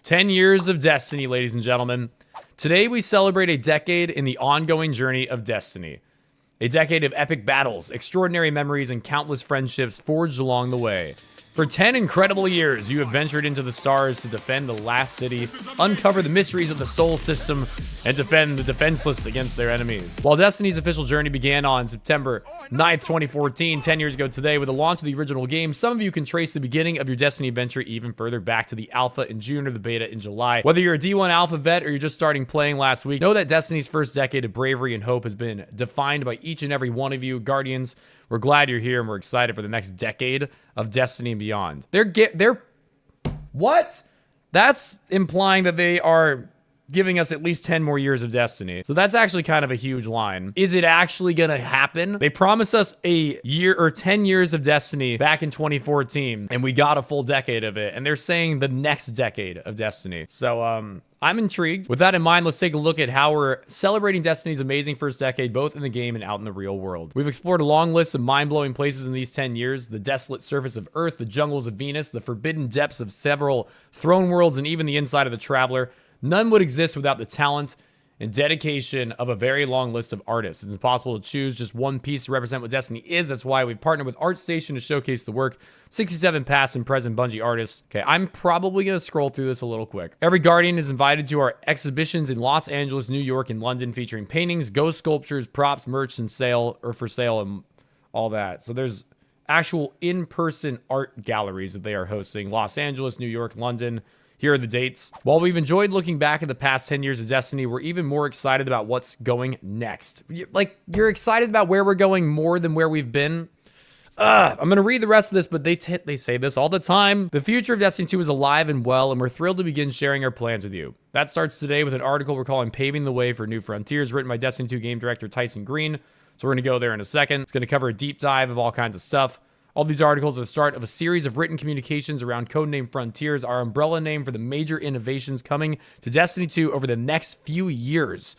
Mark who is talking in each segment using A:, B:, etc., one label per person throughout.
A: 10 years of Destiny, ladies and gentlemen. Today we celebrate a decade in the ongoing journey of Destiny. A decade of epic battles, extraordinary memories, and countless friendships forged along the way. For 10 incredible years, you have ventured into the stars to defend the last city, uncover the mysteries of the Sol system, and defend the defenseless against their enemies. While Destiny's official journey began on September 9th, 2014, 10 years ago today, with the launch of the original game, some of you can trace the beginning of your Destiny adventure even further back to the alpha in June or the beta in July. Whether you're a D1 alpha vet or you're just starting playing last week, know that Destiny's first decade of bravery and hope has been defined by each and every one of you, Guardians. We're glad you're here and we're excited for the next decade of Destiny and beyond. What? That's implying that they are giving us at least 10 more years of Destiny. So that's actually kind of a huge line. Is it actually gonna happen? They promised us a year or 10 years of Destiny back in 2014, and we got a full decade of it. And they're saying the next decade of Destiny. So, I'm intrigued. With that in mind, let's take a look at how we're celebrating Destiny's amazing first decade, both in the game and out in the real world. We've explored a long list of mind-blowing places in these 10 years, the desolate surface of Earth, the jungles of Venus, the forbidden depths of several throne worlds, and even the inside of the Traveler. None would exist without the talent and dedication of a very long list of artists. It's impossible to choose just one piece to represent what Destiny is. That's why we've partnered with ArtStation to showcase the work. 67 past and present Bungie artists. Okay, I'm probably going to scroll through this a little quick. Every Guardian is invited to our exhibitions in Los Angeles, New York, and London, featuring paintings, ghost sculptures, props, merch, and for sale, and all that. So there's actual in-person art galleries that they are hosting. Los Angeles, New York, London. Here are the dates. While we've enjoyed looking back at the past 10 years of Destiny, we're even more excited about what's going next. You're excited about where we're going more than where we've been? I'm gonna read the rest of this, but they say this all the time. The future of Destiny 2 is alive and well, and we're thrilled to begin sharing our plans with you. That starts today with an article we're calling Paving the Way for New Frontiers, written by Destiny 2 game director Tyson Green. So we're gonna go there in a second. It's gonna cover a deep dive of all kinds of stuff. All these articles are the start of a series of written communications around Codename Frontiers, our umbrella name for the major innovations coming to Destiny 2 over the next few years.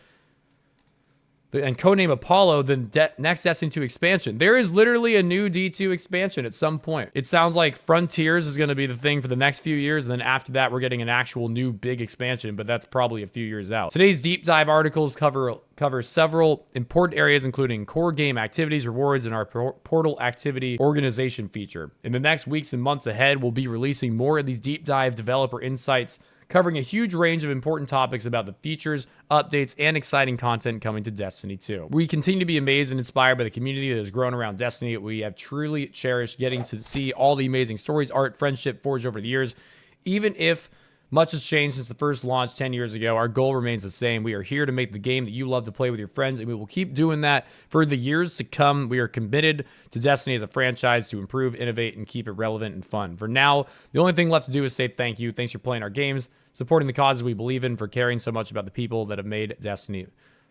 A: And Codename Apollo, the next Destiny 2 expansion. There is literally a new D2 expansion at some point. It sounds like Frontiers is going to be the thing for the next few years, and then after that, we're getting an actual new big expansion, but that's probably a few years out. Today's deep dive articles cover several important areas, including core game activities, rewards, and our portal activity organization feature. In the next weeks and months ahead, we'll be releasing more of these deep dive developer insights, covering a huge range of important topics about the features, updates, and exciting content coming to Destiny 2. We continue to be amazed and inspired by the community that has grown around Destiny. We have truly cherished getting to see all the amazing stories, art, friendship forged over the years. Even if much has changed since the first launch 10 years ago, our goal remains the same. We are here to make the game that you love to play with your friends, and we will keep doing that for the years to come. We are committed to Destiny as a franchise to improve, innovate, and keep it relevant and fun. For now, the only thing left to do is say thank you. Thanks for playing our games, supporting the causes we believe in, for caring so much about the people that have made Destiny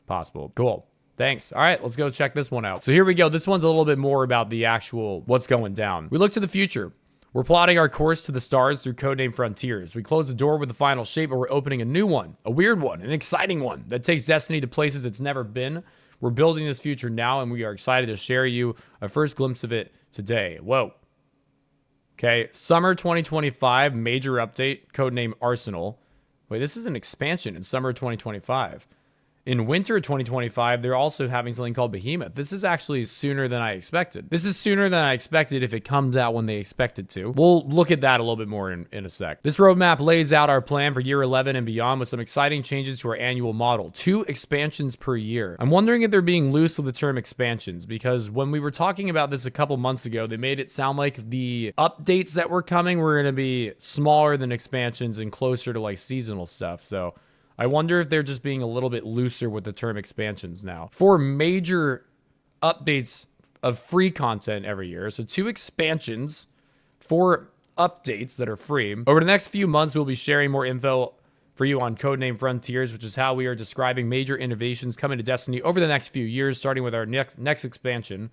A: possible. Cool. Thanks. All right, let's go check this one out. So here we go. This one's a little bit more about the actual what's going down. We look to the future. We're plotting our course to the stars through Codename Frontiers. We close the door with the final shape, but we're opening a new one, a weird one, an exciting one that takes Destiny to places it's never been. We're building this future now, and we are excited to share you a first glimpse of it today. Whoa. Okay, summer 2025, major update, Codename Arsenal. Wait, this is an expansion in summer 2025. In winter 2025, they're also having something called Behemoth. This is actually sooner than I expected. This is sooner than I expected if it comes out when they expect it to. We'll look at that a little bit more in a sec. This roadmap lays out our plan for year 11 and beyond with some exciting changes to our annual model. 2 expansions per year. I'm wondering if they're being loose with the term expansions, because when we were talking about this a couple months ago, they made it sound like the updates that were coming were going to be smaller than expansions and closer to like seasonal stuff. So I wonder if they're just being a little bit looser with the term expansions now. 4 major updates of free content every year. So 2 expansions, 4 updates that are free. Over the next few months, we'll be sharing more info for you on Codename Frontiers, which is how we are describing major innovations coming to Destiny over the next few years, starting with our next expansion,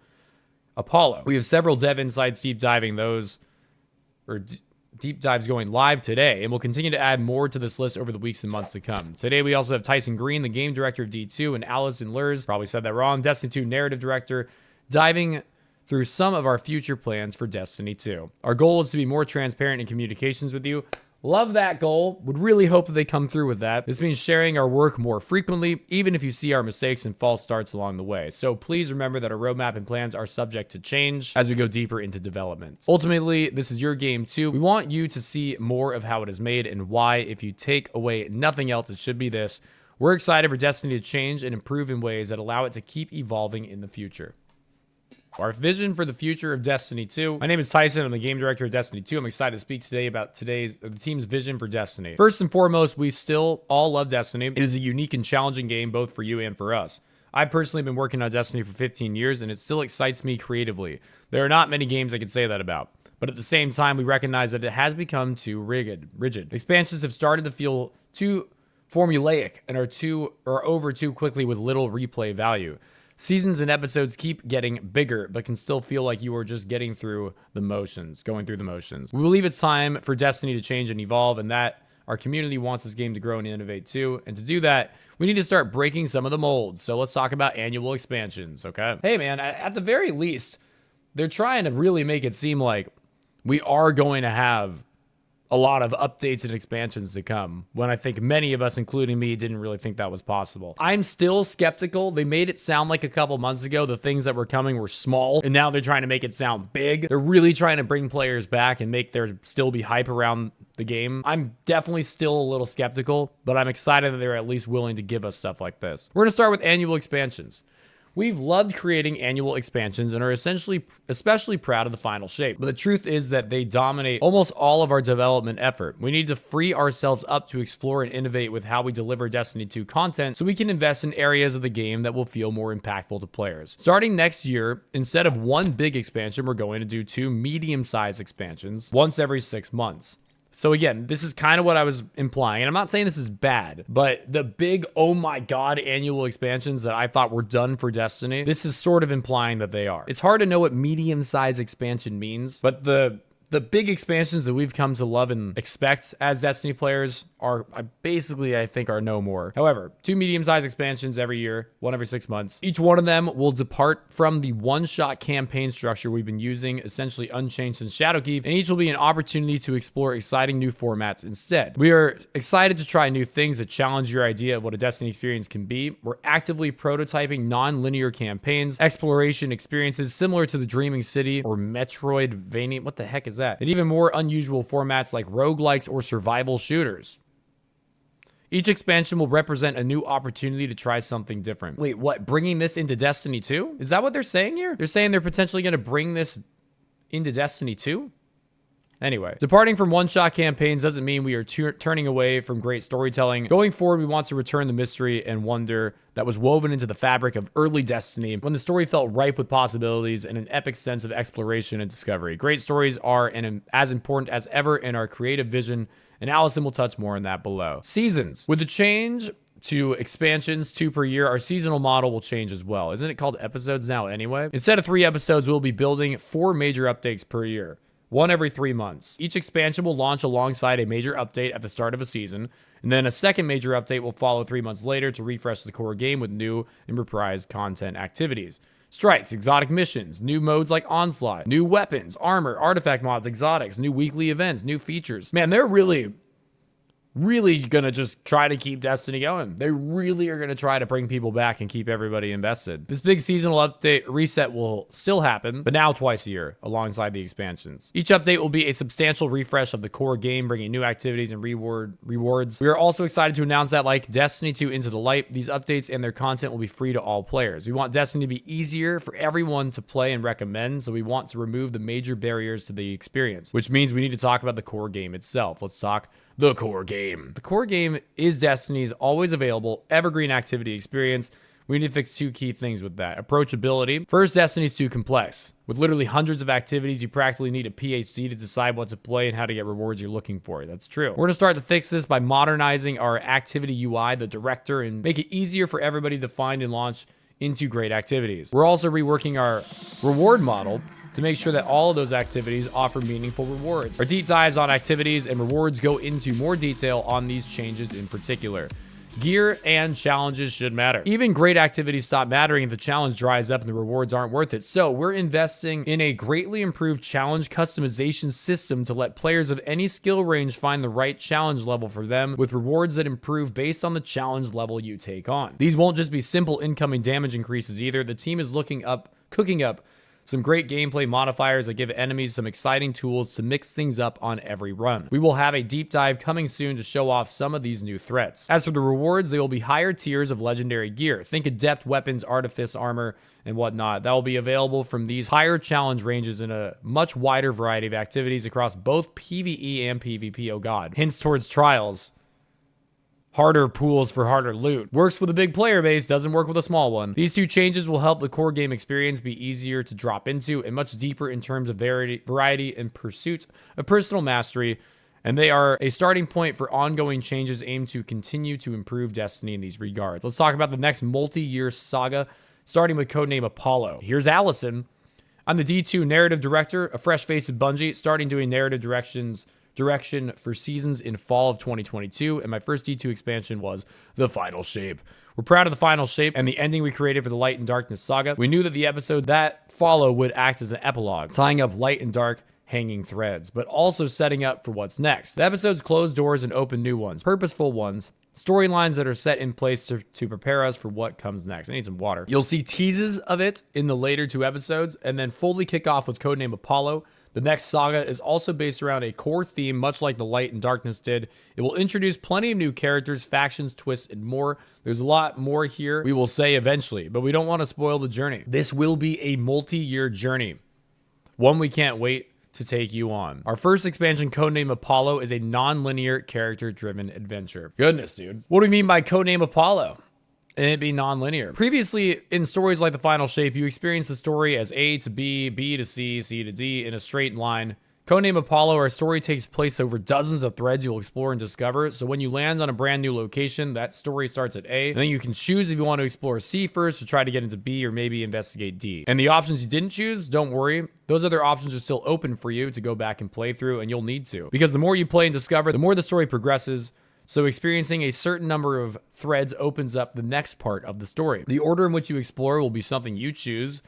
A: Apollo. We have several dev insights deep diving those, or deep dives going live today, and we'll continue to add more to this list over the weeks and months to come. Today, we also have Tyson Green, the game director of D2, and Allison Lurs, probably said that wrong, Destiny 2 narrative director, diving through some of our future plans for Destiny 2. Our goal is to be more transparent in communications with you. Love that goal. Would really hope that they come through with that. This means sharing our work more frequently, even if you see our mistakes and false starts along the way. So please remember that our roadmap and plans are subject to change as we go deeper into development. Ultimately, this is your game too. We want you to see more of how it is made and why. If you take away nothing else, it should be this. We're excited for Destiny to change and improve in ways that allow it to keep evolving in the future. Our vision for the future of Destiny 2. My name is Tyson. I'm the game director of Destiny 2. I'm excited to speak today about the team's vision for Destiny. First and foremost, we still all love Destiny. It is a unique and challenging game both for you and for us. I've personally been working on Destiny for 15 years and it still excites me creatively. There are not many games I can say that about. But at the same time, we recognize that it has become too rigid. Expansions have started to feel too formulaic and are over too quickly with little replay value. Seasons and episodes keep getting bigger, but can still feel like you are just going through the motions. We believe it's time for Destiny to change and evolve, and that our community wants this game to grow and innovate too. And to do that, we need to start breaking some of the molds. So let's talk about annual expansions, okay? Hey man, at the very least, they're trying to really make it seem like we are going to have a lot of updates and expansions to come, when I think many of us, including me, didn't really think that was possible. I'm still skeptical. They made it sound like a couple months ago the things that were coming were small, and now they're trying to make it sound big. They're really trying to bring players back and make there still be hype around the game. I'm definitely still a little skeptical, but I'm excited that they're at least willing to give us stuff like this. We're gonna start with annual expansions. We've loved creating annual expansions and are especially proud of the final shape. But the truth is that they dominate almost all of our development effort. We need to free ourselves up to explore and innovate with how we deliver Destiny 2 content so we can invest in areas of the game that will feel more impactful to players. Starting next year, instead of one big expansion, we're going to do 2 medium-sized expansions once every 6 months. So again, this is kind of what I was implying, and I'm not saying this is bad, but the big, oh my god, annual expansions that I thought were done for Destiny, this is sort of implying that they are. It's hard to know what medium-sized expansion means, but the big expansions that we've come to love and expect as Destiny players are basically, I think, are no more. However, 2 medium-sized expansions every year, 1 every 6 months. Each one of them will depart from the one-shot campaign structure we've been using, essentially unchanged since Shadowkeep, and each will be an opportunity to explore exciting new formats instead. We are excited to try new things that challenge your idea of what a Destiny experience can be. We're actively prototyping non-linear campaigns, exploration experiences similar to the Dreaming City or Metroidvania. What the heck is that? And even more unusual formats like roguelikes or survival shooters. Each expansion will represent a new opportunity to try something different. Wait, what? Bringing this into Destiny 2? Is that what they're saying here? They're saying they're potentially going to bring this into Destiny 2? Anyway, departing from one-shot campaigns doesn't mean we are turning away from great storytelling. Going forward, we want to return the mystery and wonder that was woven into the fabric of early Destiny when the story felt ripe with possibilities and an epic sense of exploration and discovery. Great stories are as important as ever in our creative vision, and Allison will touch more on that below. Seasons. With the change to expansions, 2 per year, our seasonal model will change as well. Isn't it called episodes now anyway? Instead of 3 episodes, we'll be building 4 major updates per year. 1 every 3 months. Each expansion will launch alongside a major update at the start of a season, and then a second major update will follow 3 months later to refresh the core game with new and reprised content activities. Strikes, exotic missions, new modes like Onslaught, new weapons, armor, artifact mods, exotics, new weekly events, new features. Man, they're really gonna just try to keep Destiny going. They really are gonna try to bring people back and keep everybody invested. This big seasonal update reset will still happen, but now twice a year alongside the expansions. Each update will be a substantial refresh of the core game, bringing new activities and rewards. We are also excited to announce that, like Destiny 2 Into the Light, these updates and their content will be free to all players. We want Destiny to be easier for everyone to play and recommend, so we want to remove the major barriers to the experience, which means we need to talk about the core game itself. Let's talk the core game. The core game is Destiny's always available, evergreen activity experience. We need to fix 2 key things with that. Approachability. First, Destiny's too complex. With literally hundreds of activities, you practically need a PhD to decide what to play and how to get rewards you're looking for. That's true. We're gonna start to fix this by modernizing our activity UI, the director, and make it easier for everybody to find and launch into great activities. We're also reworking our reward model to make sure that all of those activities offer meaningful rewards. Our deep dives on activities and rewards go into more detail on these changes in particular. Gear and challenges should matter. Even great activities stop mattering if the challenge dries up and the rewards aren't worth it. So we're investing in a greatly improved challenge customization system to let players of any skill range find the right challenge level for them, with rewards that improve based on the challenge level you take on. These won't just be simple incoming damage increases either. The team is cooking up some great gameplay modifiers that give enemies some exciting tools to mix things up on every run. We will have a deep dive coming soon to show off some of these new threats. As for the rewards, they will be higher tiers of legendary gear. Think adept weapons, artifice, armor, and whatnot. That will be available from these higher challenge ranges in a much wider variety of activities across both PvE and PvP. Oh god. Hints towards trials. Harder pools for harder loot. Works with a big player base, doesn't work with a small one. These two changes will help the core game experience be easier to drop into and much deeper in terms of variety and pursuit of personal mastery, and they are a starting point for ongoing changes aimed to continue to improve Destiny in these regards. Let's talk about the next multi-year saga, starting with Codename Apollo. Here's Allison. I'm the D2 narrative director, a fresh face of Bungie, starting doing narrative direction for seasons in fall of 2022, and my first D2 expansion was The Final Shape. We're proud of The Final Shape and the ending we created for the Light and Darkness saga. We knew that the episodes that follow would act as an epilogue, tying up light and dark hanging threads, but also setting up for what's next. The episodes close doors and open new ones, purposeful ones, storylines that are set in place to prepare us for what comes next. I need some water. You'll see teases of it in the later two episodes, and then fully kick off with Codename Apollo. The next saga is also based around a core theme, much like the Light and Darkness did. It will introduce plenty of new characters, factions, twists, and more. There's a lot more here, we will say eventually, but we don't want to spoil the journey. This will be a multi-year journey, one we can't wait to take you on. Our first expansion, Codename Apollo, is a non-linear, character-driven adventure. Goodness, dude. What do we mean by Codename Apollo? And it be non-linear. Previously, in stories like The Final Shape, you experience the story as A to B, B to C, C to D in a straight line. Codename Apollo, our story takes place over dozens of threads you'll explore and discover. So when you land on a brand new location, that story starts at A. And then you can choose if you want to explore C first, or try to get into B, or maybe investigate D. And the options you didn't choose, don't worry. Those other options are still open for you to go back and play through, and you'll need to. Because the more you play and discover, the more the story progresses. So experiencing a certain number of threads opens up the next part of the story. The order in which you explore will be something you choose,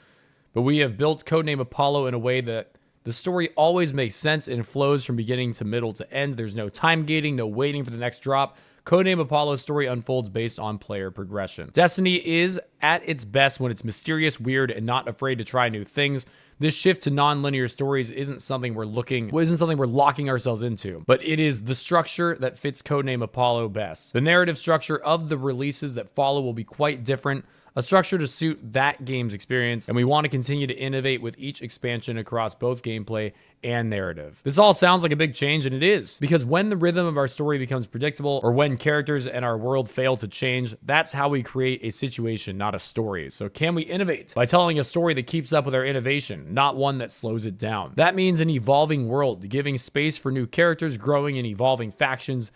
A: but we have built Codename Apollo in a way that the story always makes sense and flows from beginning to middle to end. There's no time gating, no waiting for the next drop. Codename Apollo's story unfolds based on player progression. Destiny is at its best when it's mysterious, weird, and not afraid to try new things. This shift to non-linear stories isn't something we're locking ourselves into, but it is the structure that fits Codename Apollo best. The narrative structure of the releases that follow will be quite different, a structure to suit that game's experience, and we want to continue to innovate with each expansion across both gameplay and narrative. This all sounds like a big change, and it is, because when the rhythm of our story becomes predictable, or when characters and our world fail to change, that's how we create a situation, not a story. So can we innovate? By telling a story that keeps up with our innovation, not one that slows it down. That means an evolving world, giving space for new characters, growing and evolving factions,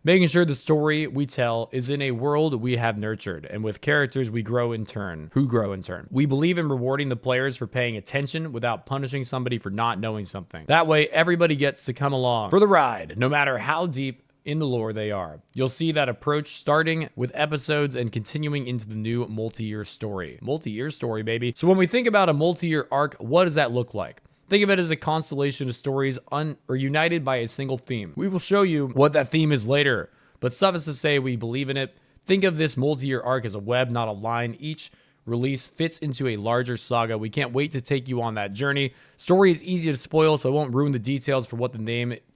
A: making sure the story we tell is in a world we have nurtured, and with characters we grow in turn, who grow in turn. We believe in rewarding the players for paying attention without punishing somebody for not knowing something. That way, everybody gets to come along for the ride, no matter how deep in the lore they are. You'll see that approach starting with episodes and continuing into the new multi-year story. Multi-year story, baby. So when we think about a multi-year arc, what does that look like? Think of it as a constellation of stories united by a single theme. We will show you what that theme is later, but suffice to say we believe in it. Think of this multi-year arc as a web, not a line. Each release fits into a larger saga. We can't wait to take you on that journey. Story is easy to spoil, so I won't ruin the details for what the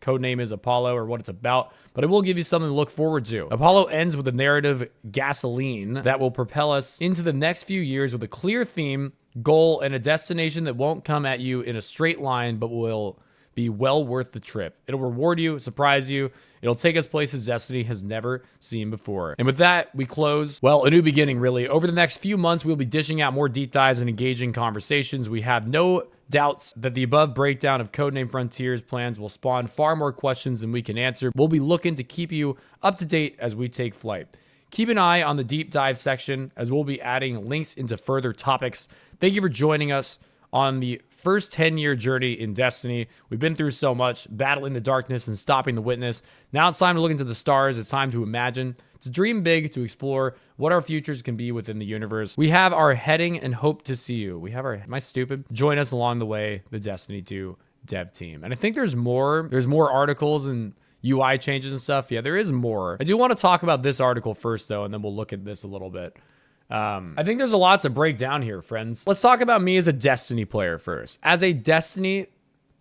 A: codename is Apollo or what it's about, but I will give you something to look forward to. Apollo ends with a narrative gasoline that will propel us into the next few years with a clear theme, goal, and a destination that won't come at you in a straight line, but will be well worth the trip. It'll reward you, surprise you. It'll take us places Destiny has never seen before. And with that, we close, well, a new beginning, really. Over the next few months, we'll be dishing out more deep dives and engaging conversations. We have no doubts that the above breakdown of Codename Frontiers plans will spawn far more questions than we can answer. We'll be looking to keep you up to date as we take flight. Keep an eye on the deep dive section, as we'll be adding links into further topics. Thank you for joining us on the first 10-year journey in Destiny. We've been through so much, battling the darkness and stopping the witness. Now it's time to look into the stars. It's time to imagine. to dream big, to explore what our futures can be within the universe. We have our heading and hope to see you. We have our, am I stupid? Join us along the way, the Destiny 2 dev team. And I think there's more articles and UI changes and stuff. Yeah, there is more. I do want to talk about this article first though, and then we'll look at this a little bit. I think there's a lot to break down here, friends. Let's talk about me as a Destiny player first. As a Destiny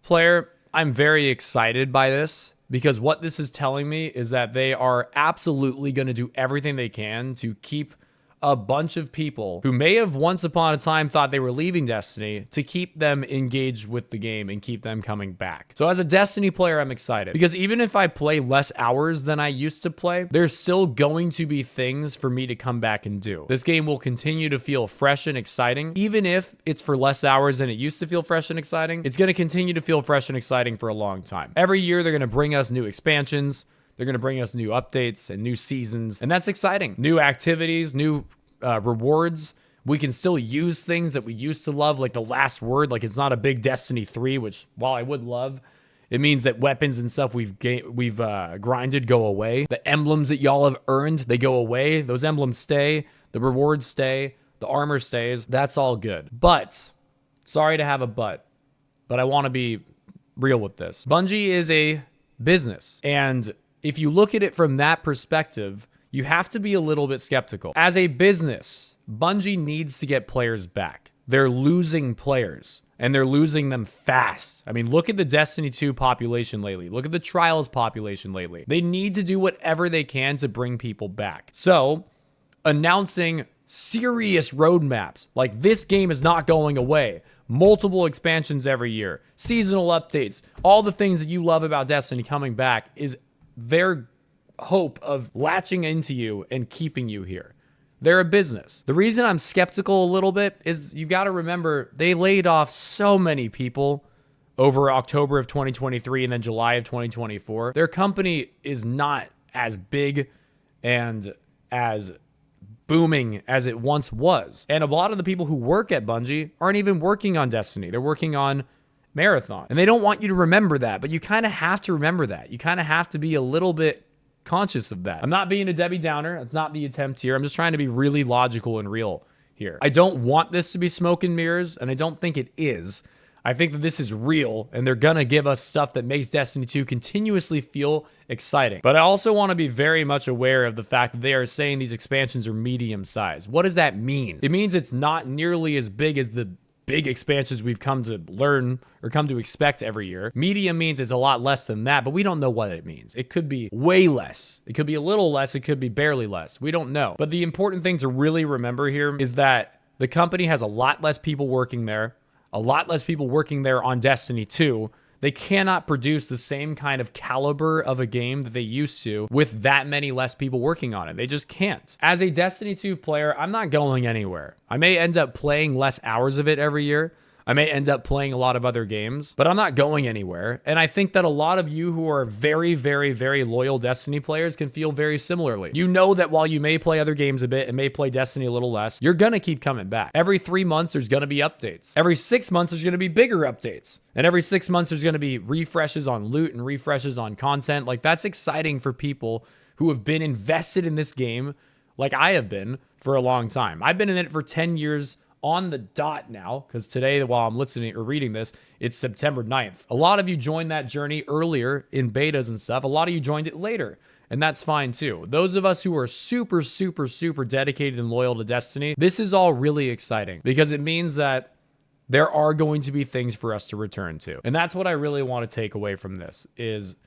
A: player, I'm very excited by this because what this is telling me is that they are absolutely going to do everything they can to keep a bunch of people who may have once upon a time thought they were leaving Destiny, to keep them engaged with the game and keep them coming back. So as a Destiny player, I'm excited because even if I play less hours than I used to play, there's still going to be things for me to come back and do. This game will continue to feel fresh and exciting. Even if it's for less hours than it used to feel fresh and exciting, it's going to continue to feel fresh and exciting for a long time. Every year, they're going to bring us new expansions. They're going to bring us new updates and new seasons, and that's exciting. New activities, new rewards. We can still use things that we used to love, like the last word. Like, it's not a big Destiny 3, which, while I would love, it means that weapons and stuff we've grinded go away. The emblems that y'all have earned, they go away. Those emblems stay. The rewards stay. The armor stays. That's all good. But, sorry to have a but I want to be real with this. Bungie is a business, and if you look at it from that perspective, you have to be a little bit skeptical. As a business, Bungie needs to get players back. They're losing players, and they're losing them fast. I mean, look at the Destiny 2 population lately. Look at the Trials population lately. They need to do whatever they can to bring people back. So, announcing serious roadmaps, like this game is not going away, multiple expansions every year, seasonal updates, all the things that you love about Destiny coming back is their hope of latching into you and keeping you here. They're a business. The reason I'm skeptical a little bit is you've got to remember they laid off so many people over October of 2023 and then July of 2024. Their company is not as big and as booming as it once was. And a lot of the people who work at Bungie aren't even working on Destiny. They're working on Marathon. And they don't want you to remember that, but you kind of have to remember that. You kind of have to be a little bit conscious of that. I'm not being a Debbie Downer. It's not the attempt here. I'm just trying to be really logical and real here. I don't want this to be smoke and mirrors, and I don't think it is. I think that this is real, and they're gonna give us stuff that makes Destiny 2 continuously feel exciting. But I also want to be very much aware of the fact that they are saying these expansions are medium size. What does that mean? It means it's not nearly as big as the big expansions we've come to learn or come to expect every year. Medium means it's a lot less than that, but we don't know what it means. It could be way less. It could be a little less. It could be barely less. We don't know. But the important thing to really remember here is that the company has a lot less people working there, a lot less people working there on Destiny 2. They cannot produce the same kind of caliber of a game that they used to with that many less people working on it. They just can't. As a Destiny 2 player, I'm not going anywhere. I may end up playing less hours of it every year. I may end up playing a lot of other games, but I'm not going anywhere. And I think that a lot of you who are very, very, very loyal Destiny players can feel very similarly. You know that while you may play other games a bit and may play Destiny a little less, you're gonna keep coming back. Every 3 months, there's gonna be updates. Every 6 months, there's gonna be bigger updates. And every 6 months, there's gonna be refreshes on loot and refreshes on content. Like, that's exciting for people who have been invested in this game like I have been for a long time. I've been in it for 10 years on the dot now, because today, while I'm listening or reading this, it's September 9th. A lot of you joined that journey earlier in betas and stuff. A lot of you joined it later, and that's fine too. Those of us who are super, super, super dedicated and loyal to Destiny, this is all really exciting because it means that there are going to be things for us to return to. And that's what I really want to take away from this, is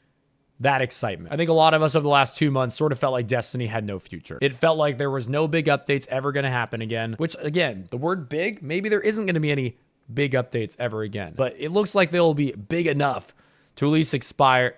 A: that excitement. I think a lot of us over the last 2 months sort of felt like Destiny had no future. It felt like there was no big updates ever going to happen again, which, again, the word big, maybe there isn't going to be any big updates ever again, but it looks like they'll be big enough to at least inspire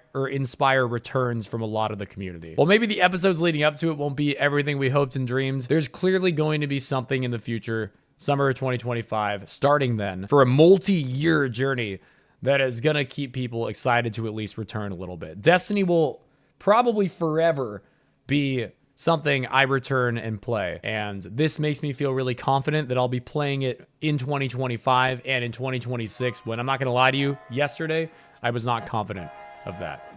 A: returns from a lot of the community. Well, maybe the episodes leading up to it won't be everything we hoped and dreamed. There's clearly going to be something in the future, summer of 2025, starting then, for a multi-year journey that is going to keep people excited to at least return a little bit. Destiny will probably forever be something I return and play. And this makes me feel really confident that I'll be playing it in 2025 and in 2026, when, I'm not going to lie to you, yesterday, I was not confident of that.